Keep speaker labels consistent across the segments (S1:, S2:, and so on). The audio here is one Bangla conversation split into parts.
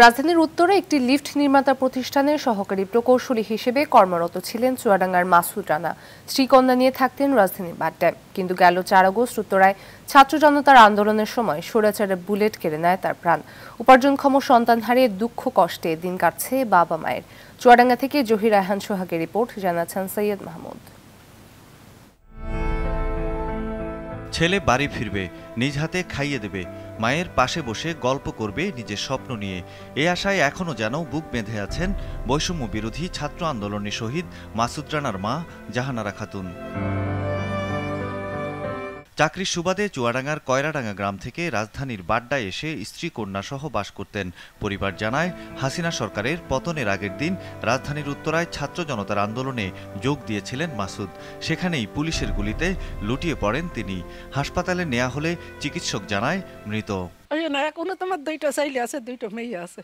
S1: রাজধানীর উত্তরে একটি লিফট নির্মাতা প্রতিষ্ঠানের সহকারী প্রকৌশলী হিসেবে কর্মরত ছিলেন চুয়াডাঙ্গার মাসুদ রানা। স্ত্রী-কন্যা নিয়ে থাকতেন রাজধানীর বাড্ডায়। কিন্তু গেল ৪ আগস্ট উত্তরায় ছাত্র জনতার আন্দোলনের সময় স্বৈরাচারের বুলেট কেড়ে নেয় তার প্রাণ। উপার্জনক্ষম সন্তান হারিয়ে দুঃখ কষ্টে দিন কাটছে বাবা মায়ের। চুয়াডাঙ্গা থেকে জহির রায়হান সোহাগের রিপোর্ট, জানাচ্ছেন সৈয়দ মাহমুদ।
S2: ছেলে বাড়ি ফিরবে, নিজ হাতে খাইয়ে দেবে, মায়ের পাশে বসে গল্প করবে নিজের স্বপ্ন নিয়ে। এ আশায় এখনও যেন বুক বেঁধে আছেন বৈষম্য বিরোধী ছাত্র আন্দোলনে শহীদ মাসুদ রানার মা জাহানারা খাতুন। চাকরির সুবাদে চুয়াডাঙ্গার কয়রাডাঙ্গা গ্রাম থেকে রাজধানীর বাড্ডায় এসে স্ত্রী কন্যা সহ বাস করতেন। পরিবার জানায়, হাসিনা সরকারের পতনের আগের দিন রাজধানীর উত্তরায় ছাত্র জনতার আন্দোলনে যোগ দিয়েছিলেন মাসুদ। সেখানেই পুলিশের গুলিতে লুটিয়ে পড়েন তিনি। হাসপাতালে নেওয়া হলে চিকিৎসক জানায় মৃত।
S3: এখনো তোমার 2টা ছেলে আছে, 2টা মেয়ে আছে,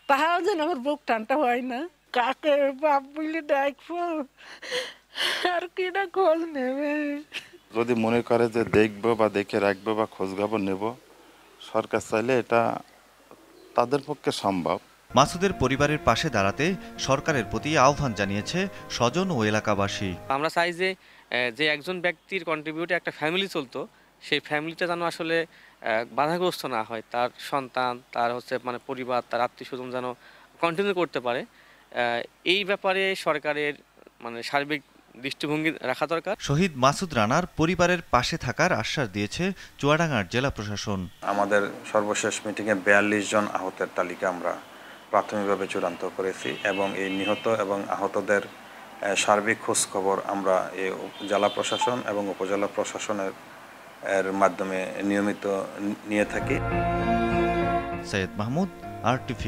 S3: তাহাও যেন আমার বুক টানটা হয় না। কাকে বাপ বলে ডাকবো, আর কিনা খোঁজ নেবে।
S4: যদি মনে করে যে দেখবো বা দেখে রাখবো বা খোঁজ খবর নেব, সরকার চাইলে এটা তাদের পক্ষে সম্ভব।
S2: মাসুদের পরিবারের পাশে দাঁড়াতে সরকারের প্রতি আহ্বান জানিয়েছে স্বজন ও এলাকাবাসী।
S5: আমরা চাই যে একজন ব্যক্তির কন্ট্রিবিউটে একটা ফ্যামিলি চলতো, সেই ফ্যামিলিটা যেন আসলে বাধাগ্রস্ত না হয়। তার সন্তান, তার পরিবার, তার আত্মীয় স্বজন যেন কন্টিনিউ করতে পারে। এই ব্যাপারে সরকারের সার্বিক দৃষ্টিভঙ্গি রাখা দরকার।
S2: শহীদ মাসুদ রানার পরিবারের পাশে থাকার আশ্বাস দিয়েছে চুয়াডাঙ্গার জেলা প্রশাসন।
S6: আমাদের সর্বশেষ মিটিংয়ে 42 জন আহতের তালিকা আমরা প্রাথমিকভাবে চূড়ান্ত করেছি এবং এই নিহত এবং আহতদের সার্বিক খোঁজ খবর আমরা এই জেলা প্রশাসন এবং উপজেলা প্রশাসনের মাধ্যমে নিয়মিত নিয়ে থাকি।
S2: সৈয়দ মাহমুদ, RTV।